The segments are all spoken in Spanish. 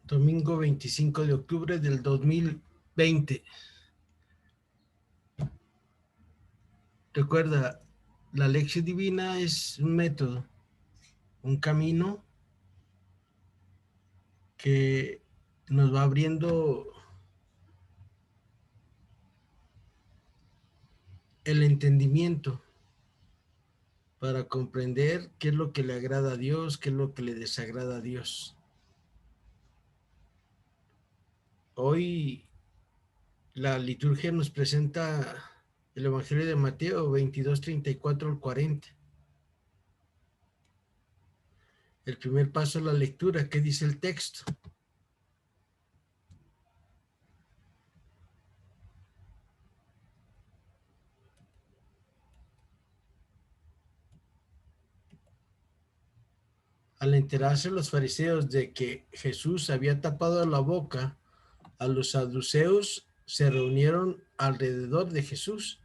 Domingo 25 de octubre del 2020. Recuerda, la lección divina es un método, un camino que nos va abriendo el entendimiento para comprender qué es lo que le agrada a Dios, qué es lo que le desagrada a Dios. Hoy la liturgia nos presenta el Evangelio de Mateo 22, 34 al 40. El primer paso es la lectura. ¿Qué dice el texto? Al enterarse los fariseos de que Jesús había tapado la boca a los saduceos, se reunieron alrededor de Jesús,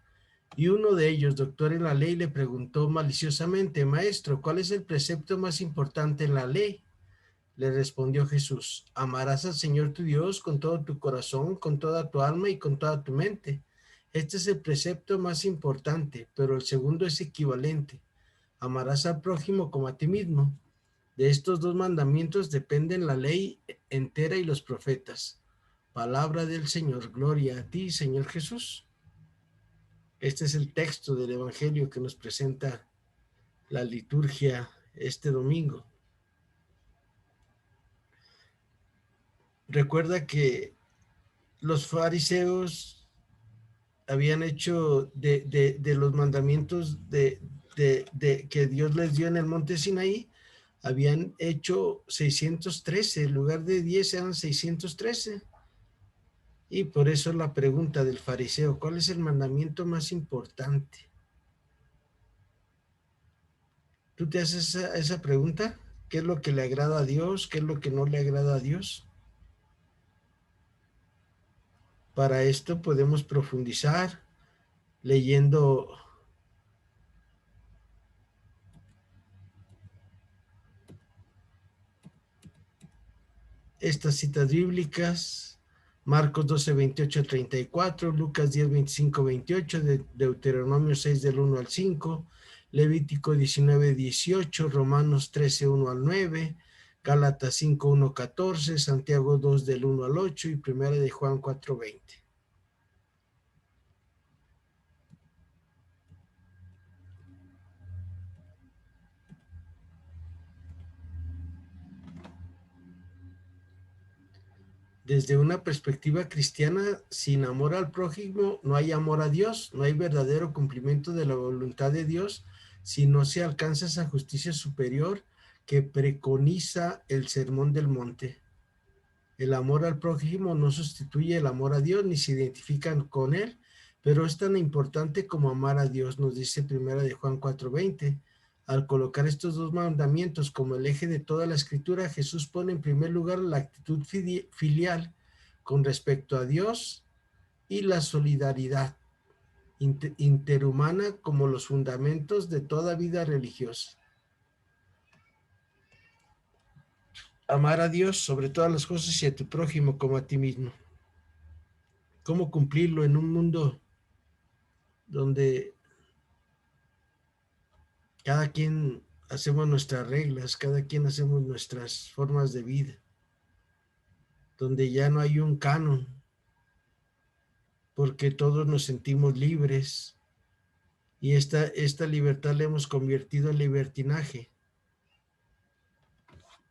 y uno de ellos, doctor en la ley, le preguntó maliciosamente: Maestro, ¿cuál es el precepto más importante en la ley? Le respondió Jesús: amarás al Señor tu Dios con todo tu corazón, con toda tu alma y con toda tu mente. Este es el precepto más importante, pero el segundo es equivalente: amarás al prójimo como a ti mismo. De estos dos mandamientos dependen la ley entera y los profetas. Palabra del Señor. Gloria a ti, Señor Jesús. Este es el texto del Evangelio que nos presenta la liturgia este domingo. Recuerda que los fariseos habían hecho de los mandamientos que Dios les dio en el monte Sinaí, habían hecho 613, en lugar de 10 eran 613. Y por eso la pregunta del fariseo: ¿cuál es el mandamiento más importante? ¿Tú te haces esa pregunta? ¿Qué es lo que le agrada a Dios? ¿Qué es lo que no le agrada a Dios? Para esto podemos profundizar leyendo estas citas bíblicas: Marcos 12, 28, 34, Lucas 10, 25, 28, Deuteronomio 6 del 1 al 5, Levítico 19, 18, Romanos 13, 1 al 9, Gálatas 5, 1, 14, Santiago 2 del 1 al 8 y Primera de Juan 4, 20. Desde una perspectiva cristiana, sin amor al prójimo no hay amor a Dios, no hay verdadero cumplimiento de la voluntad de Dios si no se alcanza esa justicia superior que preconiza el Sermón del Monte. El amor al prójimo no sustituye el amor a Dios ni se identifican con él, pero es tan importante como amar a Dios, nos dice Primera de Juan 4:20. Al colocar estos dos mandamientos como el eje de toda la escritura, Jesús pone en primer lugar la actitud filial con respecto a Dios y la solidaridad interhumana como los fundamentos de toda vida religiosa. Amar a Dios sobre todas las cosas y a tu prójimo como a ti mismo. ¿Cómo cumplirlo en un mundo donde cada quien hacemos nuestras reglas, cada quien hacemos nuestras formas de vida, donde ya no hay un canon, porque todos nos sentimos libres y esta libertad la hemos convertido en libertinaje?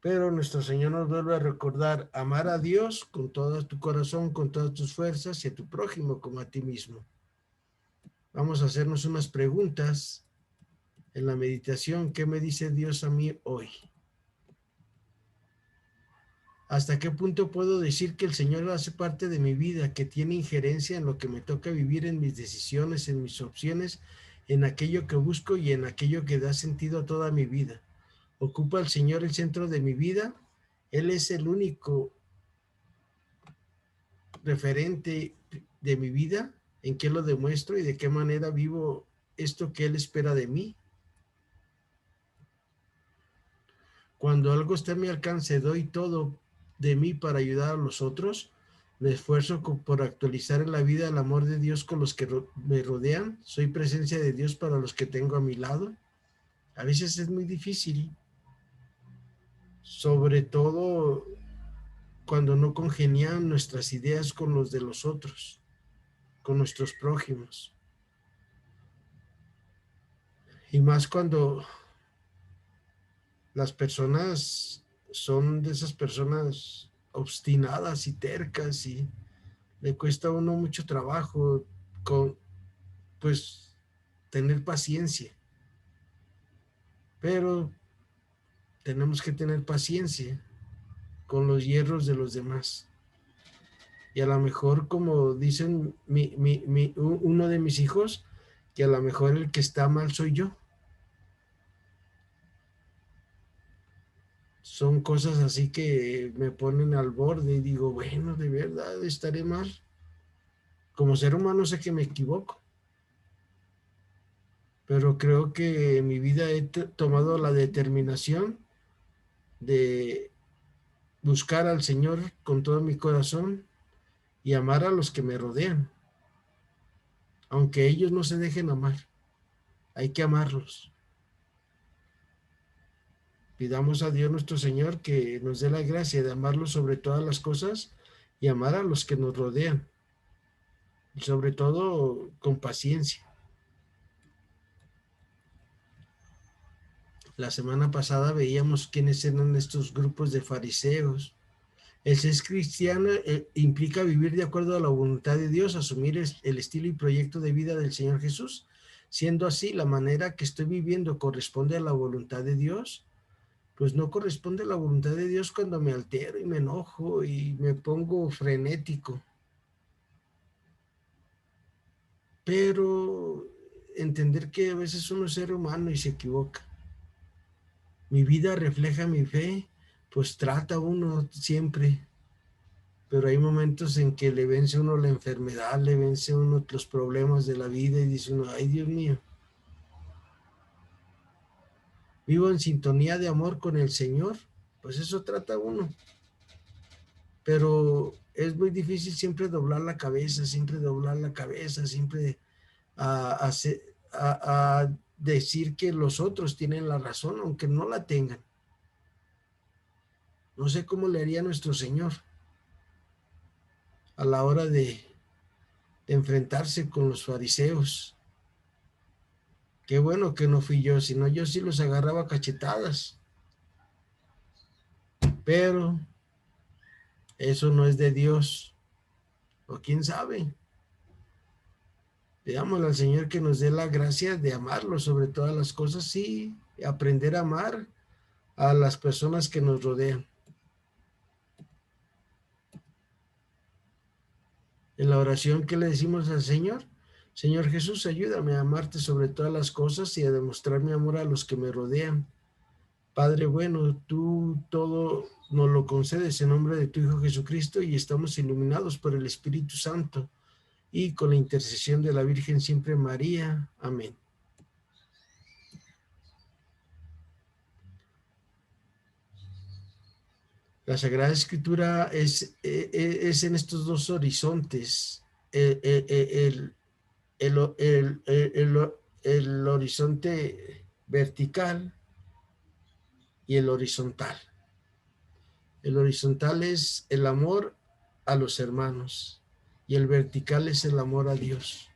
Pero nuestro Señor nos vuelve a recordar: amar a Dios con todo tu corazón, con todas tus fuerzas, y a tu prójimo como a ti mismo. Vamos a hacernos unas preguntas en la meditación. ¿Qué me dice Dios a mí hoy? ¿Hasta qué punto puedo decir que el Señor hace parte de mi vida, que tiene injerencia en lo que me toca vivir, en mis decisiones, en mis opciones, en aquello que busco y en aquello que da sentido a toda mi vida? ¿Ocupa el Señor el centro de mi vida? ¿Él es el único referente de mi vida? ¿En qué lo demuestro y de qué manera vivo esto que Él espera de mí? Cuando algo está a mi alcance, doy todo de mí para ayudar a los otros. Me esfuerzo por actualizar en la vida el amor de Dios con los que me rodean. Soy presencia de Dios para los que tengo a mi lado. A veces es muy difícil, sobre todo cuando no congenian nuestras ideas con los de los otros, con nuestros prójimos. Y más cuando las personas son de esas personas obstinadas y tercas y le cuesta a uno mucho trabajo pues tener paciencia. Pero tenemos que tener paciencia con los hierros de los demás. Y a lo mejor, como dicen uno de mis hijos, que a lo mejor el que está mal soy yo. Son cosas así que me ponen al borde y digo, bueno, de verdad estaré mal. Como ser humano sé que me equivoco, pero creo que en mi vida he tomado la determinación de buscar al Señor con todo mi corazón y amar a los que me rodean, aunque ellos no se dejen amar. Hay que amarlos. Pidamos a Dios nuestro Señor que nos dé la gracia de amarlos sobre todas las cosas y amar a los que nos rodean, y sobre todo con paciencia. La semana pasada veíamos quiénes eran estos grupos de fariseos. El ser cristiano implica vivir de acuerdo a la voluntad de Dios, asumir el estilo y proyecto de vida del Señor Jesús. Siendo así, la manera que estoy viviendo corresponde a la voluntad de Dios. Pues no corresponde a la voluntad de Dios cuando me altero y me enojo y me pongo frenético. Pero entender que a veces uno es ser humano y se equivoca. Mi vida refleja mi fe, pues trata uno siempre, pero hay momentos en que le vence uno la enfermedad, le vence uno los problemas de la vida y dice uno, ay Dios mío, vivo en sintonía de amor con el Señor, pues eso trata uno. Pero es muy difícil siempre doblar la cabeza, siempre a, a decir que los otros tienen la razón, aunque no la tengan. No sé cómo le haría nuestro Señor a la hora de enfrentarse con los fariseos. Qué bueno que no fui yo, sino yo sí los agarraba cachetadas. Pero eso no es de Dios. O quién sabe. Pidámosle al Señor que nos dé la gracia de amarlo sobre todas las cosas y aprender a amar a las personas que nos rodean. En la oración que le decimos al Señor, Señor Jesús, ayúdame a amarte sobre todas las cosas y a demostrar mi amor a los que me rodean. Padre bueno, tú todo nos lo concedes en nombre de tu Hijo Jesucristo y estamos iluminados por el Espíritu Santo y con la intercesión de la Virgen siempre María. Amén. La Sagrada Escritura es en estos dos horizontes, el, el, el horizonte vertical y el horizontal. El horizontal es el amor a los hermanos y el vertical es el amor a Dios.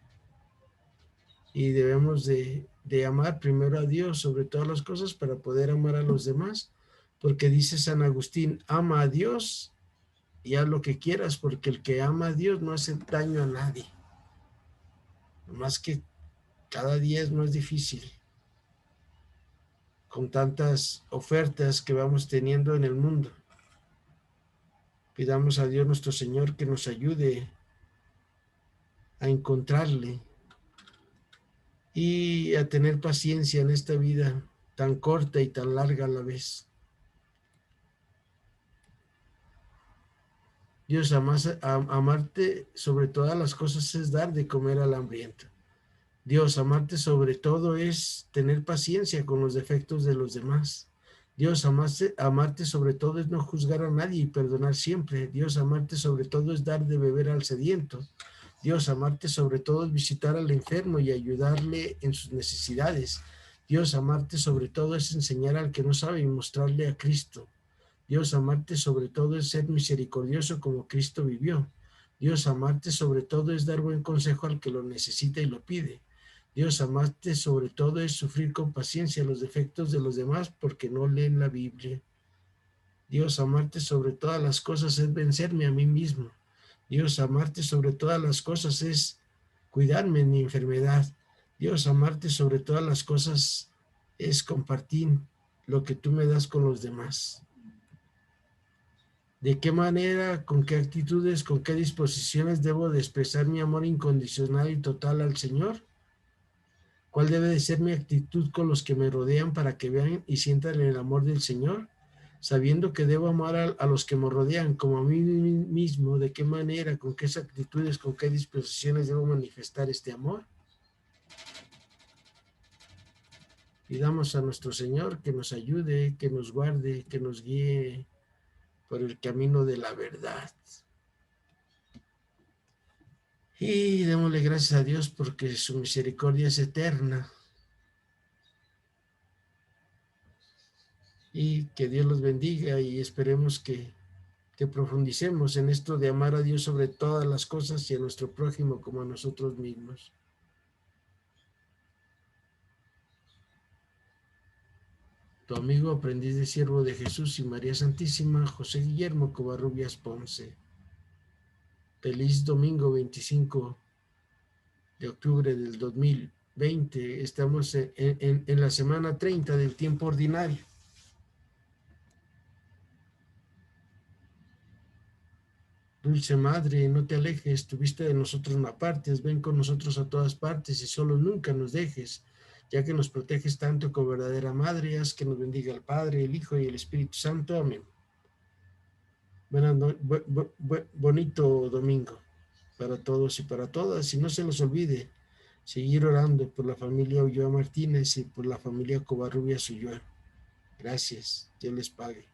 Y debemos de amar primero a Dios sobre todas las cosas para poder amar a los demás, porque dice San Agustín, ama a Dios y haz lo que quieras, porque el que ama a Dios no hace daño a nadie. Más que cada día es más difícil con tantas ofertas que vamos teniendo en el mundo. Pidamos a Dios nuestro Señor que nos ayude a encontrarle y a tener paciencia en esta vida tan corta y tan larga a la vez. Dios, amarte sobre todas las cosas es dar de comer al hambriento. Dios, amarte sobre todo es tener paciencia con los defectos de los demás. Dios, amarte sobre todo es no juzgar a nadie y perdonar siempre. Dios, amarte sobre todo es dar de beber al sediento. Dios, amarte sobre todo es visitar al enfermo y ayudarle en sus necesidades. Dios, amarte sobre todo es enseñar al que no sabe y mostrarle a Cristo. Dios, amarte sobre todo es ser misericordioso como Cristo vivió. Dios, amarte sobre todo es dar buen consejo al que lo necesita y lo pide. Dios, amarte sobre todo es sufrir con paciencia los defectos de los demás porque no leen la Biblia. Dios, amarte sobre todas las cosas es vencerme a mí mismo. Dios, amarte sobre todas las cosas es cuidarme en mi enfermedad. Dios, amarte sobre todas las cosas es compartir lo que tú me das con los demás. ¿De qué manera, con qué actitudes, con qué disposiciones debo de expresar mi amor incondicional y total al Señor? ¿Cuál debe de ser mi actitud con los que me rodean para que vean y sientan el amor del Señor? Sabiendo que debo amar a los que me rodean como a mí mismo, ¿de qué manera, con qué actitudes, con qué disposiciones debo manifestar este amor? Pidamos a nuestro Señor que nos ayude, que nos guarde, que nos guíe por el camino de la verdad. Y démosle gracias a Dios porque su misericordia es eterna. Y que Dios los bendiga y esperemos que profundicemos en esto de amar a Dios sobre todas las cosas y a nuestro prójimo como a nosotros mismos. Tu amigo, aprendiz de siervo de Jesús y María Santísima, José Guillermo Covarrubias Ponce. Feliz domingo 25 de octubre del 2020. Estamos en la semana 30 del tiempo ordinario. Dulce Madre, no te alejes, tu vista de nosotros no apartes, ven con nosotros a todas partes y solo nunca nos dejes, ya que nos proteges tanto como verdadera Madre, haz que nos bendiga el Padre, el Hijo y el Espíritu Santo. Amén. Bonito domingo para todos y para todas, y no se los olvide seguir orando por la familia Ulloa Martínez y por la familia Covarrubias Ulloa. Gracias, Dios les pague.